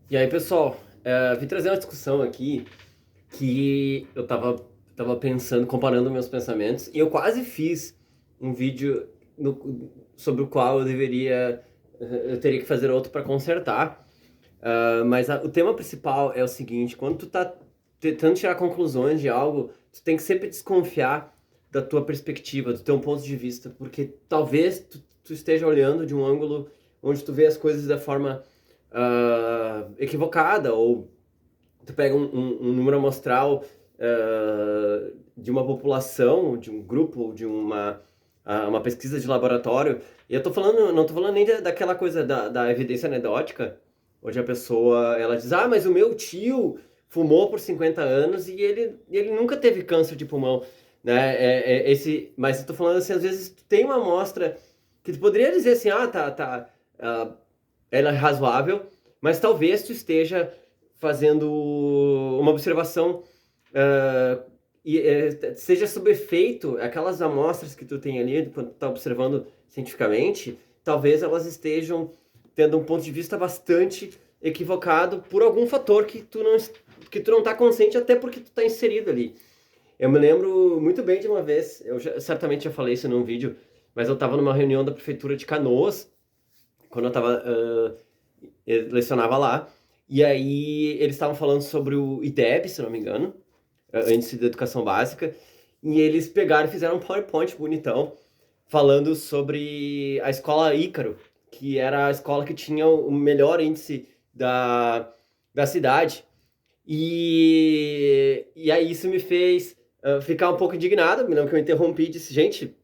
E aí, pessoal, vim trazer uma discussão aqui que eu tava pensando, comparando meus pensamentos, e eu quase fiz um vídeo sobre o qual eu teria que fazer outro para consertar. Mas o tema principal é o seguinte: quando tu tá tentando tirar conclusões de algo, tu tem que sempre desconfiar da tua perspectiva, do teu ponto de vista, porque talvez tu esteja olhando de um ângulo onde tu vê as coisas da forma equivocada, ou tu pega um número amostral de uma população, de um grupo, de uma pesquisa de laboratório, e eu tô falando, não tô falando nem daquela coisa da evidência anedótica, onde a pessoa, ela diz, mas o meu tio fumou por 50 anos e ele nunca teve câncer de pulmão, né? Mas eu tô falando assim, às vezes tu tem uma amostra que tu poderia dizer assim, ah, ela é razoável, mas talvez tu esteja fazendo uma observação seja sob efeito, aquelas amostras que tu tem ali, quando tu está observando cientificamente, talvez elas estejam tendo um ponto de vista bastante equivocado por algum fator que tu não está consciente, até porque tu está inserido ali. Eu me lembro muito bem de uma vez, certamente já falei isso num vídeo, mas eu estava numa reunião da prefeitura de Canoas, quando eu lecionava lá, e aí eles estavam falando sobre o IDEB, se não me engano, Índice de Educação Básica, e eles pegaram e fizeram um PowerPoint bonitão, falando sobre a escola Ícaro, que era a escola que tinha o melhor índice da cidade. E aí isso me fez ficar um pouco indignado, me lembro que eu interrompi e disse, gente,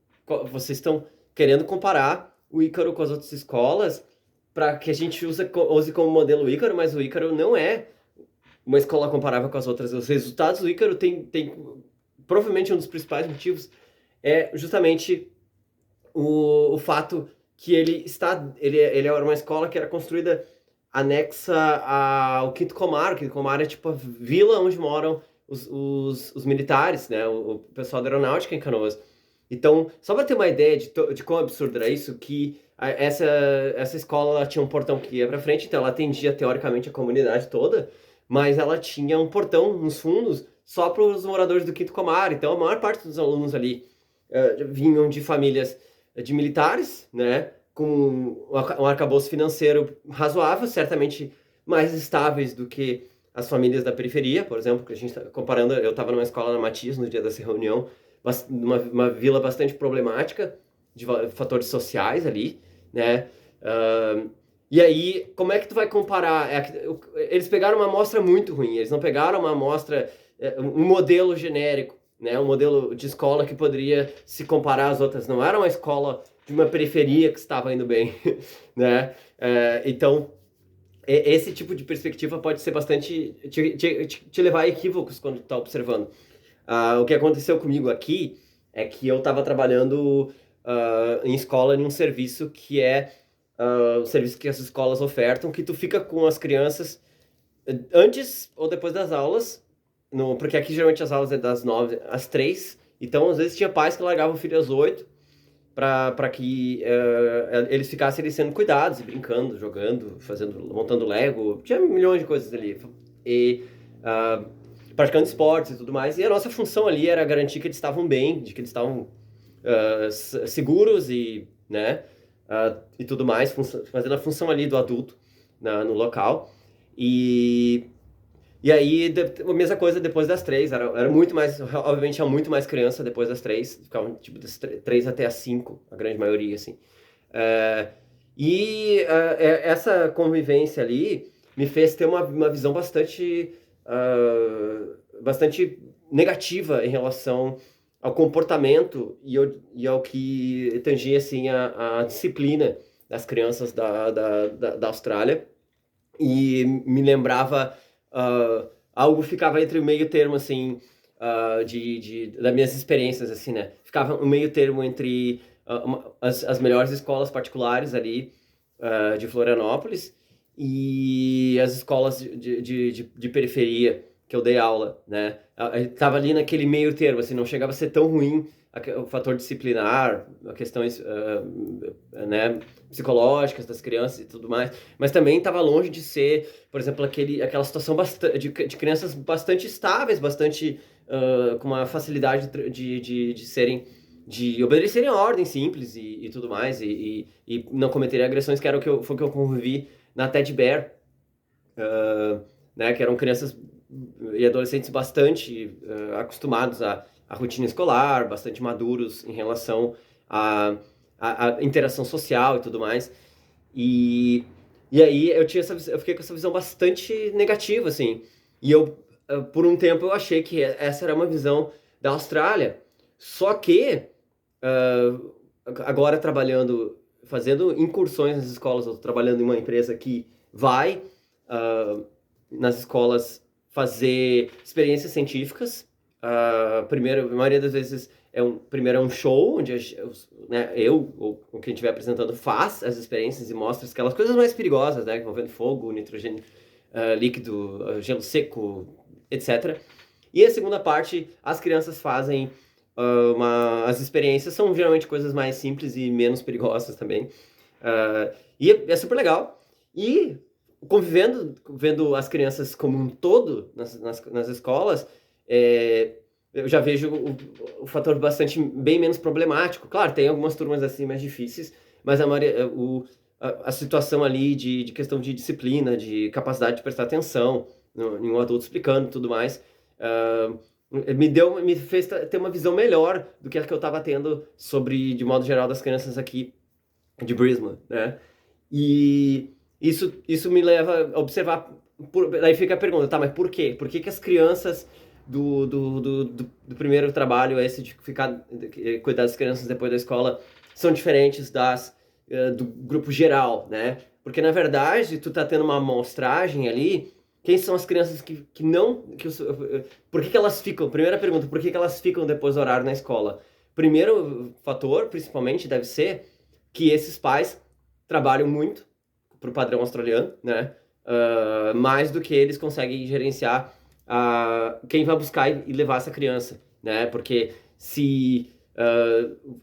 vocês estão querendo comparar o Ícaro com as outras escolas para que a gente use como modelo o Ícaro, mas o Ícaro não é uma escola comparável com as outras. Os resultados do Ícaro tem provavelmente um dos principais motivos é justamente o fato que ele era uma escola que era construída anexa ao Quinto Comar. O Quinto Comar é tipo a vila onde moram os militares, né? O pessoal da aeronáutica em Canoas. Então, só para ter uma ideia de quão absurdo era isso, que essa escola ela tinha um portão que ia para frente, então ela atendia teoricamente a comunidade toda, mas ela tinha um portão nos fundos só para os moradores do Quinto Comar. Então, a maior parte dos alunos ali vinham de famílias de militares, né? Com um arcabouço financeiro razoável, certamente mais estáveis do que as famílias da periferia, por exemplo, que a gente está comparando, eu estava numa escola na Matias no dia dessa reunião, uma vila bastante problemática de fatores sociais ali, né? E aí, como é que tu vai comparar? Eles pegaram uma amostra muito ruim, eles não pegaram uma amostra, um modelo genérico, né? Um modelo de escola que poderia se comparar às outras. Não era uma escola de uma periferia que estava indo bem, né? Então, esse tipo de perspectiva pode ser bastante te levar a equívocos quando tu está observando. O que aconteceu comigo aqui é que eu estava trabalhando em escola em um serviço que é o serviço que as escolas ofertam, que tu fica com as crianças antes ou depois das aulas, porque aqui geralmente as aulas é das 9 às 3, então às vezes tinha pais que largavam o filho às 8 para que eles ficassem ali sendo cuidados, e brincando, jogando, montando Lego, tinha milhões de coisas ali. E uh, praticando esportes e tudo mais. E a nossa função ali era garantir que eles estavam bem, de que eles estavam seguros e tudo mais, fazendo a função ali do adulto no local. E, e aí, a mesma coisa depois das 3, era muito mais, obviamente tinha muito mais criança depois das 3, ficavam tipo das 3 até as 5, a grande maioria, assim. É, essa convivência ali me fez ter uma visão bastante negativa em relação ao comportamento e ao que tangia assim a disciplina das crianças da Austrália, e me lembrava algo, ficava entre o meio termo assim das minhas experiências, assim, né? Ficava um meio termo entre as melhores escolas particulares ali de Florianópolis e as escolas de periferia que eu dei aula, né? Tava ali naquele meio termo, assim, não chegava a ser tão ruim o fator disciplinar, questões né, psicológicas das crianças e tudo mais, mas também estava longe de ser, por exemplo, aquela situação de crianças bastante estáveis, bastante com uma facilidade de serem, de obedecerem a ordem simples e tudo mais, e não cometerem agressões, que era foi o que eu convivi na Teddy Bear, né, que eram crianças e adolescentes bastante acostumados à rotina escolar, bastante maduros em relação à interação social e tudo mais. E, e aí eu fiquei com essa visão bastante negativa, assim. E por um tempo, eu achei que essa era uma visão da Austrália. Só que, agora fazendo incursões nas escolas, eu tô trabalhando em uma empresa que vai nas escolas fazer experiências científicas. Primeiro, a maioria das vezes primeiro é um show onde né, eu ou quem estiver apresentando faz as experiências e mostra aquelas coisas mais perigosas, né, envolvendo fogo, nitrogênio líquido, gelo seco, etc. E a segunda parte, as crianças fazem as experiências, são geralmente coisas mais simples e menos perigosas também. E é super legal. E vendo as crianças como um todo nas escolas, eu já vejo o fator bem menos problemático. Claro, tem algumas turmas assim mais difíceis, mas a situação ali de questão de disciplina, de capacidade de prestar atenção em um adulto explicando e tudo mais, me fez ter uma visão melhor do que a que eu estava tendo sobre, de modo geral, das crianças aqui de Brisbane, né? E isso me leva a observar. Daí fica a pergunta, tá, mas por quê? Por que que as crianças do primeiro trabalho, esse de cuidar das crianças depois da escola, são diferentes do grupo geral, né? Porque, na verdade, tu tá tendo uma amostragem ali, quem são as crianças que não... por que que elas ficam? Primeira pergunta, por que que elas ficam depois do horário na escola? Primeiro fator, principalmente, deve ser que esses pais trabalham muito pro padrão australiano, né? Mais do que eles conseguem gerenciar quem vai buscar e levar essa criança, né? Porque se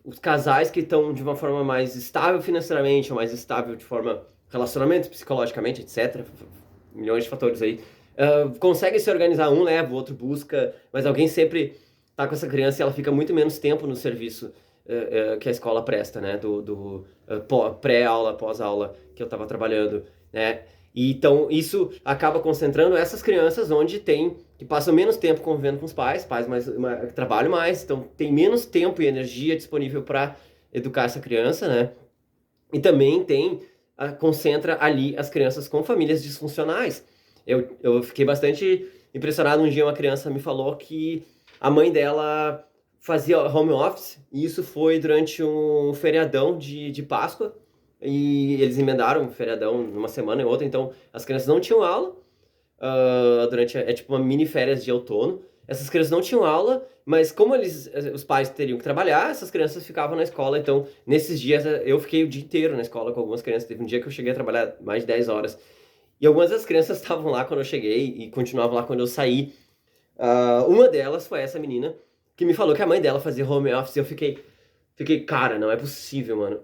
os casais que estão de uma forma mais estável financeiramente, ou mais estável de forma relacionamento, psicologicamente, etc., milhões de fatores aí, conseguem se organizar, um leva, o outro busca, mas alguém sempre tá com essa criança e ela fica muito menos tempo no serviço que a escola presta, né? Pré-aula, pós-aula que eu estava trabalhando, né? E então isso acaba concentrando essas crianças que passam menos tempo convivendo com os pais que trabalham mais, então tem menos tempo e energia disponível para educar essa criança, né? E também concentra ali as crianças com famílias disfuncionais. Eu fiquei bastante impressionado. Um dia uma criança me falou que a mãe dela fazia home office, e isso foi durante um feriadão de Páscoa, e eles emendaram um feriadão numa semana e outra, então as crianças não tinham aula, é tipo uma mini férias de outono. Essas crianças não tinham aula, mas como os pais teriam que trabalhar, essas crianças ficavam na escola. Então, nesses dias, eu fiquei o dia inteiro na escola com algumas crianças. Teve um dia que eu cheguei a trabalhar mais de 10 horas. E algumas das crianças estavam lá quando eu cheguei e continuavam lá quando eu saí. Uma delas foi essa menina que me falou que a mãe dela fazia home office. E eu fiquei, cara, não é possível, mano.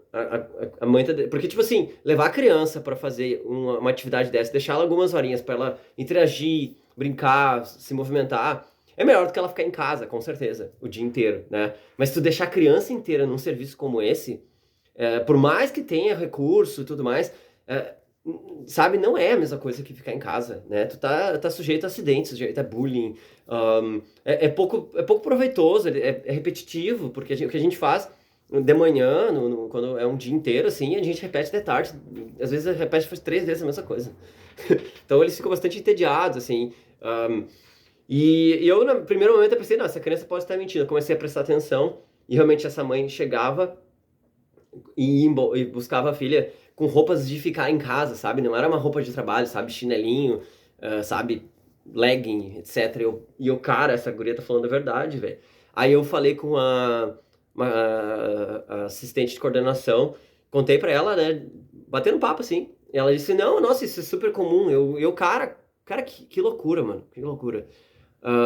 A mãe Porque, tipo assim, levar a criança pra fazer uma atividade dessa, deixar ela algumas horinhas pra ela interagir, brincar, se movimentar, é melhor do que ela ficar em casa, com certeza, o dia inteiro, né? Mas se tu deixar a criança inteira num serviço como esse, por mais que tenha recurso e tudo mais, sabe, não é a mesma coisa que ficar em casa, né? Tu tá sujeito a acidentes, sujeito a bullying, é pouco proveitoso, é repetitivo, porque o que a gente faz de manhã, quando é um dia inteiro, assim, a gente repete de tarde, às vezes repete 3 vezes a mesma coisa. Então eles ficam bastante entediados, assim. E eu, no primeiro momento, eu pensei, não, essa criança pode estar mentindo. Eu comecei a prestar atenção e realmente essa mãe chegava e buscava a filha com roupas de ficar em casa, sabe? Não era uma roupa de trabalho, sabe? Chinelinho, sabe? Legging, etc. Cara, essa guria tá falando a verdade, velho. Aí eu falei com a assistente de coordenação, contei pra ela, né? Batendo papo, assim. E ela disse, não, nossa, isso é super comum. Cara, que loucura, mano. Que loucura.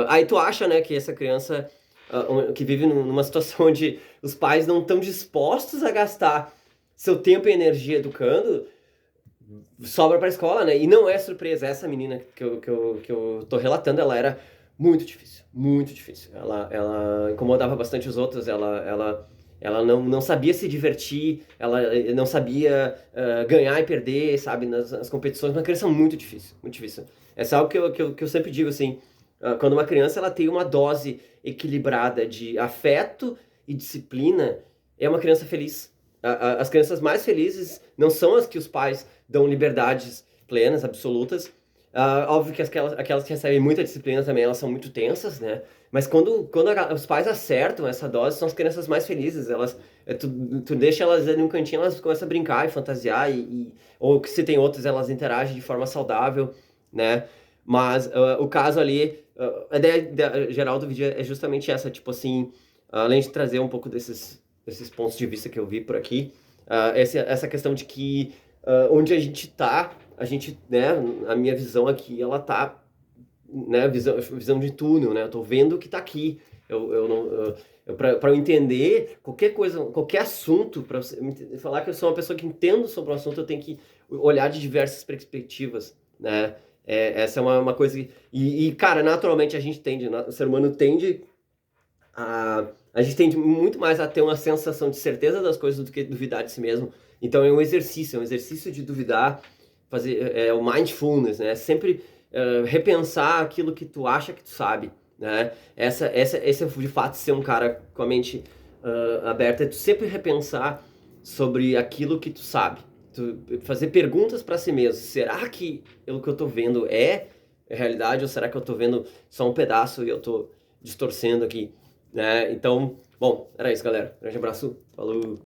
Aí tu acha, né, que essa criança que vive numa situação onde os pais não estão dispostos a gastar seu tempo e energia educando, sobra para a escola, né? E não é surpresa, essa menina que eu tô relatando, ela era muito difícil, muito difícil. Ela incomodava bastante os outros, ela não sabia se divertir, ela não sabia ganhar e perder, sabe, nas competições. Uma criança muito difícil, muito difícil. Essa é algo que eu sempre digo, assim, quando uma criança ela tem uma dose equilibrada de afeto e disciplina, é uma criança feliz. As crianças mais felizes não são as que os pais dão liberdades plenas, absolutas. Óbvio que aquelas que recebem muita disciplina também, elas são muito tensas, né? Mas quando os pais acertam essa dose, são as crianças mais felizes. Tu deixa elas ali num cantinho, elas começam a brincar e fantasiar, ou que se tem outras, elas interagem de forma saudável, né? Mas o caso ali, a ideia geral do vídeo é justamente essa, tipo assim, além de trazer um pouco desses pontos de vista que eu vi por aqui, essa questão de que onde a gente tá, a gente, né, a minha visão aqui, ela tá, né, visão de túnel, né, eu tô vendo o que tá aqui, eu não, para eu entender qualquer coisa, qualquer assunto, para falar que eu sou uma pessoa que entendo sobre o assunto, eu tenho que olhar de diversas perspectivas, né, essa é uma coisa cara, naturalmente a gente tende, o ser humano tende a gente tende muito mais a ter uma sensação de certeza das coisas do que duvidar de si mesmo. Então é um exercício de duvidar, fazer o mindfulness, né? Sempre repensar aquilo que tu acha que tu sabe, né? Esse é de fato ser um cara com a mente aberta, é tu sempre repensar sobre aquilo que tu sabe. Tu fazer perguntas para si mesmo. Será que o que eu tô vendo é realidade ou será que eu tô vendo só um pedaço e eu tô distorcendo aqui? Né? Então, bom, era isso, galera. Grande abraço, falou!